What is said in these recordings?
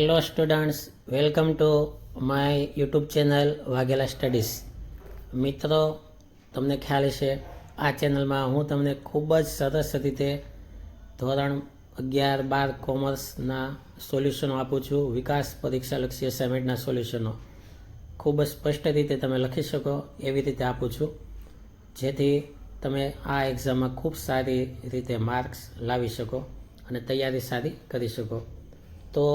Hello students, welcome to my YouTube channel Vaghela studies. મિત્રો, તમને ખ્યાલ છે આ ચેનલમાં હું તમને ખૂબ જ સરસ રીતે ધોરણ 11-12 કોમર્સના સોલ્યુશનો આપું છું. વિકાસ પરીક્ષાલક્ષી અસાઇનમેન્ટના સોલ્યુશનો ખૂબ જ સ્પષ્ટ રીતે તમે લખી શકો એવી રીતે આપું છું, જેથી તમે આ એક્ઝામમાં ખૂબ સારી રીતે માર્ક્સ લાવી શકો અને તૈયારી સારી કરી શકો. તો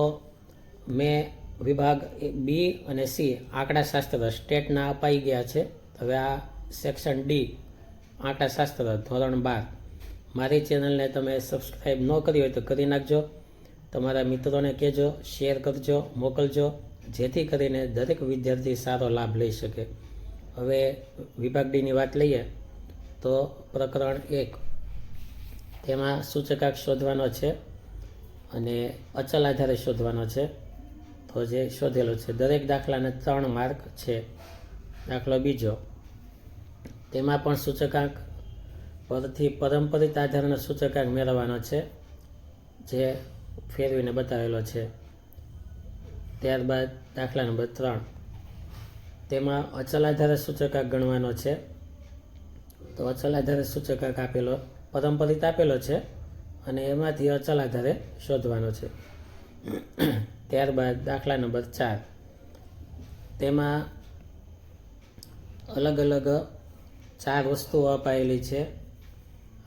મેં વિભાગ બી અને સી આંકડાશાસ્ત્ર સ્ટેટના અપાઈ ગયા છે. હવે આ સેક્શન ડી આંકડાશાસ્ત્ર ધોરણ 12 મારી ચેનલને તમે સબસ્ક્રાઈબ ન કરી હોય તો કરી નાખજો. તમારા મિત્રોને કહેજો, શેર કરજો, મોકલજો, જેથી કરીને દરેક વિદ્યાર્થી સારો લાભ લઈ શકે. હવે વિભાગ ડીની વાત લઈએ તો પ્રકરણ 1 તેમાં સૂચકાંક શોધવાનો છે અને અચલ આધારે શોધવાનો છે. તો જે શોધેલો છે દરેક દાખલાને 3 માર્ક છે. દાખલો બીજો, તેમાં પણ સૂચકાંક પરથી પરંપરિત આધારનો સૂચકાંક મેળવવાનો છે, જે ફેરવીને બતાવેલો છે. ત્યારબાદ દાખલા નંબર 3, તેમાં અચલ આધારે સૂચકાંક ગણવાનો છે. તો અચલ આધારે સૂચકાંક આપેલો પરંપરિત આપેલો છે અને એમાંથી અચલ આધારે શોધવાનો છે. ત્યારબાદ દાખલા નંબર 4, તેમાં અલગ અલગ 4 વસ્તુઓ અપાયેલી છે.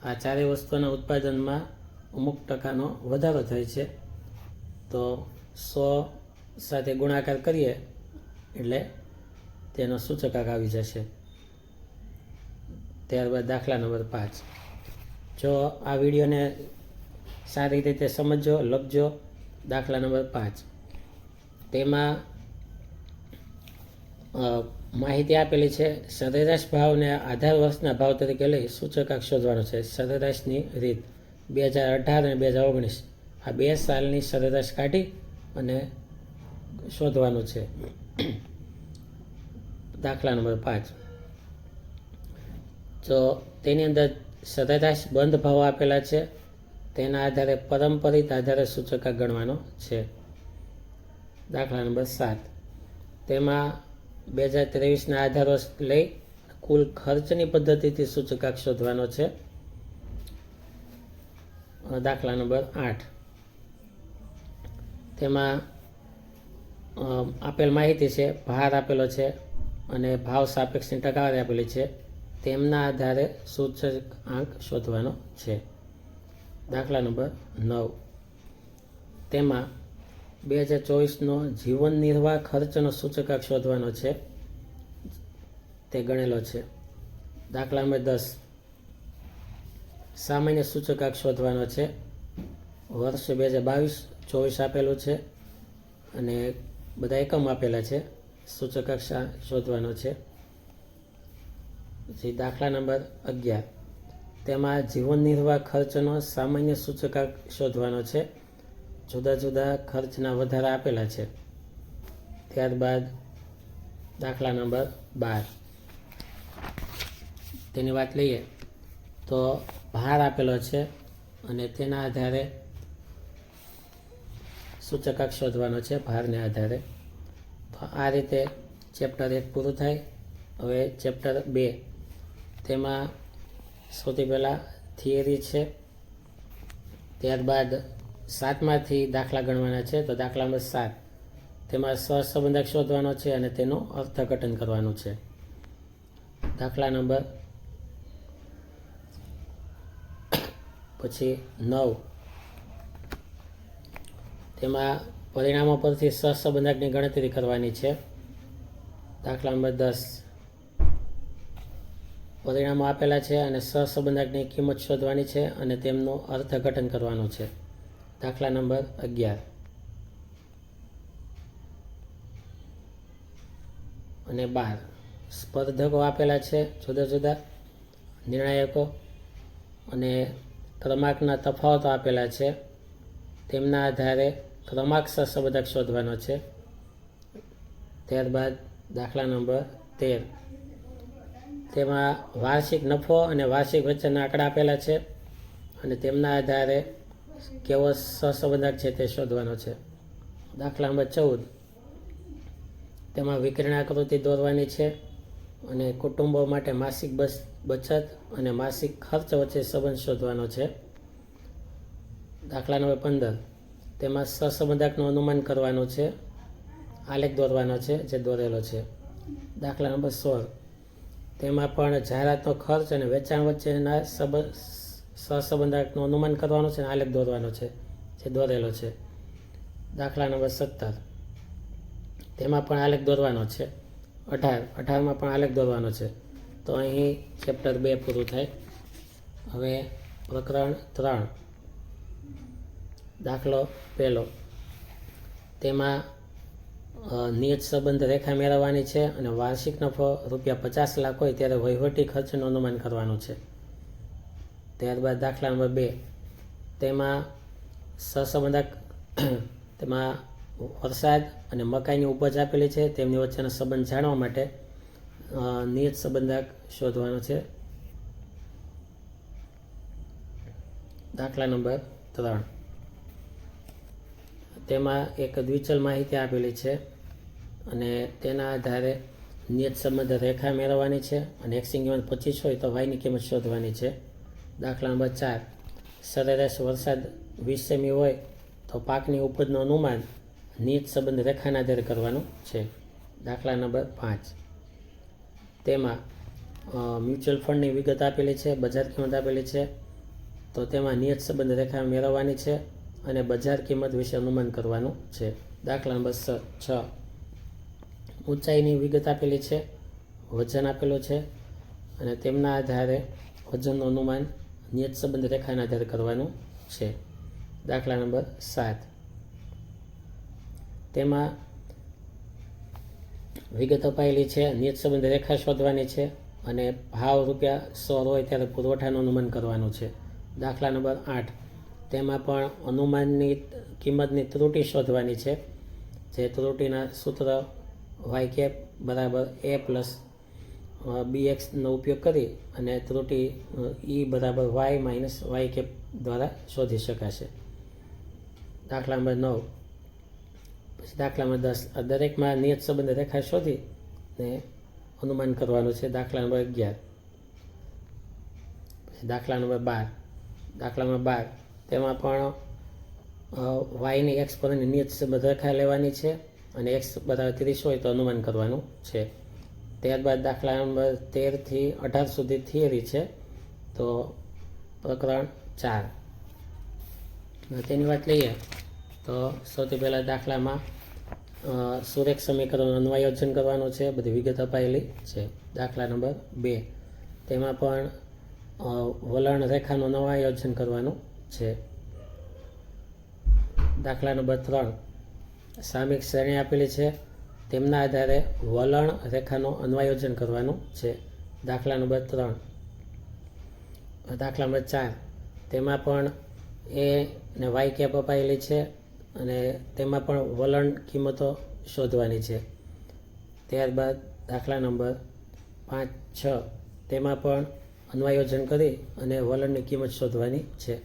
આ 4 વસ્તુઓના ઉત્પાદનમાં અમુક ટકાનો વધારો થાય છે. તો 100 સાથે ગુણાકાર કરીએ એટલે તેનો સૂચકાંક આવી જશે. ત્યારબાદ દાખલા નંબર 5, જો આ વિડીયોને સારી રીતે સમજજો, લખજો. દાખલા નંબર 5, તેમાં માહિતી આપેલી છે. સરેરાશ ભાવને આધાર વર્ષના ભાવ તરીકે લઈ સૂચકાંક શોધવાનો છે. સરેરાશની રીત 2018 અને 2019 આ 2 સાલની સરેરાશ કાઢી અને શોધવાનું છે. દાખલા નંબર 5, તો તેની અંદર સરેરાશ બંધ ભાવ આપેલા છે, તેના આધારે પરંપરિત આધારે સૂચકાંક ગણવાનો છે. દાખલા નંબર 7, તેમાં 2023ના આધારો લઈ કુલ ખર્ચની પદ્ધતિથી સૂચકાંક શોધવાનો છે. દાખલા નંબર 8, તેમાં આપેલ માહિતી છે, ભાર આપેલો છે અને ભાવ સાપેક્ષની ટકાવારી આપેલી છે, તેમના આધારે સૂચકાંક શોધવાનો છે. દાખલા નંબર 9, તેમાં 2024નો જીવન નિર્વાહ ખર્ચનો સૂચકાંક શોધવાનો છે, તે ગણેલો છે. દાખલા નંબર 10, સામાન્ય સૂચકાંક શોધવાનો છે. વર્ષ 2022-24 આપેલું છે અને બધા એકમ આપેલા છે. સૂચકાંક શોધવાનો છે. પછી દાખલા નંબર 11, તેમાં જીવન નિર્વાહ ખર્ચનો સામાન્ય સૂચકાંક શોધવાનો છે. જુદા જુદા ખર્ચના વધારા આપેલા છે. ત્યારબાદ દાખલા નંબર 12, તેની વાત લઈએ તો ભાર આપેલો છે અને તેના આધારે સૂચકાંક શોધવાનો છે, ભારને આધારે. તો આ રીતે ચેપ્ટર 1 પૂરું થાય. હવે ચેપ્ટર 2, તેમાં સૌથી પહેલાં થિયરી છે. ત્યારબાદ 7માંથી દાખલા ગણવાના છે. તો દાખલા નંબર 7, તેમાં સહસંબંધક શોધવાનો છે અને તેનું અર્થઘટન કરવાનું છે. દાખલા નંબર પછી 9, તેમાં પરિણામો પરથી સહસંબંધકની ગણતરી કરવાની છે. દાખલા નંબર 10, પરિણામો આપેલા છે અને સહસંબંધકની કિંમત શોધવાની છે અને તેમનું અર્થઘટન કરવાનું છે. દાખલા નંબર 11 અને 12, સ્પર્ધકો આપેલા છે, જુદા જુદા નિર્ણાયકો અને ક્રમાંકના તફાવતો આપેલા છે, તેમના આધારે ક્રમાંક સહસંબંધક શોધવાનો છે. ત્યારબાદ દાખલા નંબર 13, તેમાં વાર્ષિક નફો અને વાર્ષિક વેચાણના આંકડા આપેલા છે અને તેમના આધારે કેવો સહસંબંધક છે તે શોધવાનો છે. દાખલા નંબર 14, તેમાં વિકર્ણ આકૃતિ દોરવાની છે અને કુટુંબો માટે માસિક બચત અને માસિક ખર્ચ વચ્ચે સંબંધ શોધવાનો છે. દાખલા નંબર 15, તેમાં સહસંબંધકનું અનુમાન કરવાનું છે, આલેખ દોરવાનો છે જે દોરેલો છે. દાખલા નંબર 16, તેમાં પણ જાહેરાતનો ખર્ચ અને વેચાણ વચ્ચેના સહસંબંધકનું અનુમાન કરવાનું છે અને આલેખ દોરવાનો છે જે દોરેલો છે. દાખલા નંબર 17, તેમાં પણ આલેખ દોરવાનો છે. 18માં પણ આલેખ દોરવાનો છે. તો અહીં ચેપ્ટર 2 પૂરું થાય. હવે પ્રકરણ 3, દાખલો 1, તેમાં નિયત સંબંધ રેખા મેળવવાની છે અને વાર્ષિક નફો ₹50 લાખ હોય ત્યારે વહીવટી ખર્ચનું અનુમાન કરવાનું છે. ત્યારબાદ દાખલા નંબર 2, તેમાં સહસંબંધક તેમાં વરસાદ અને મકાઈની ઉપજ આપેલી છે, તેમની વચ્ચેનો સંબંધ જાણવા માટે નિયત સંબંધક શોધવાનો છે. દાખલા નંબર 3, તેમાં એક દ્વિચલ માહિતી આપેલી છે અને તેના આધારે નિયત સંબંધ રેખા મેળવવાની છે અને એક્સની કિંમત 25 હોય તો વાયની કિંમત શોધવાની છે. દાખલા નંબર 4, સરેરાશ વરસાદ 20 સેમી હોય તો પાકની ઉપજનું અનુમાન નિયત સંબંધ રેખાના આધારે કરવાનું છે. દાખલા નંબર 5, તેમાં મ્યુચ્યુઅલ ફંડની વિગત આપેલી છે, બજાર કિંમત આપેલી છે, તો તેમાં નિયત સંબંધ રેખા મેળવવાની છે અને બજાર કિંમત વિશે અનુમાન કરવાનું છે. દાખલા નંબર 6, ઊંચાઈની વિગત આપેલી છે, વજન આપેલું છે અને તેમના આધારે વજનનું અનુમાન નિયત સંબંધ રેખાના આધારે કરવાનું છે. દાખલા નંબર 7, તેમાં વિગત અપાયેલી છે, નિયત સંબંધ રેખા શોધવાની છે અને ભાવ ₹100 હોય ત્યારે પુરવઠાનું અનુમાન કરવાનું છે. દાખલા નંબર 8, તેમાં પણ અનુમાનની કિંમતની ત્રુટિ શોધવાની છે, જે ત્રુટિના સૂત્ર y બરાબર a પ્લસ bxનો ઉપયોગ કરી અને ત્રુટિ e બરાબર y માઇનસ y દ્વારા શોધી શકાશે. દાખલા નંબર 9, પછી દાખલા નંબર 10, દરેકમાં નિયત સંબંધ રેખા શોધી ને અનુમાન કરવાનું છે. દાખલા નંબર 11, પછી દાખલા નંબર 12, દાખલા નંબર 12, તેમાં પણ વાયની એક્સ પરની નિયત સંબંધ રેખા લેવાની છે અને એક્સ બરાબર 30 હોય તો અનુમાન કરવાનું છે. ત્યારબાદ દાખલા નંબર 13 થી 18 સુધી થિયરી છે. તો પ્રકરણ 4, તેની વાત લઈએ તો સૌથી પહેલાં દાખલામાં સુરેખ સમીકરણનું અન્વયોજન કરવાનું છે, બધી વિગત અપાયેલી છે. દાખલા નંબર 2, તેમાં પણ વલણ રેખાનું અન્વયોજન કરવાનું છે. દાખલા નંબર 3, સામયિક શ્રેણી આપેલી છે, તેમના આધારે વલણ રેખાનું અન્વયોજન કરવાનું છે. દાખલા નંબર 3, દાખલા નંબર 4, તેમાં પણ એ ને વાય કેપ અપાયેલી છે અને તેમાં પણ વલણ કિંમતો શોધવાની છે. ત્યારબાદ દાખલા નંબર 5, 6, તેમાં પણ અન્વયોજન કરી અને વલણની કિંમત શોધવાની છે.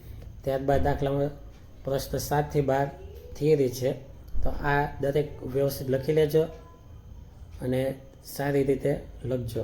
ત્યારબાદ દાખલામાં પ્રશ્ન 7 થી 12 થિયરી છે. તો આ દરેક વ્યવસ્થિત લખી લેજો અને સારી રીતે લખજો.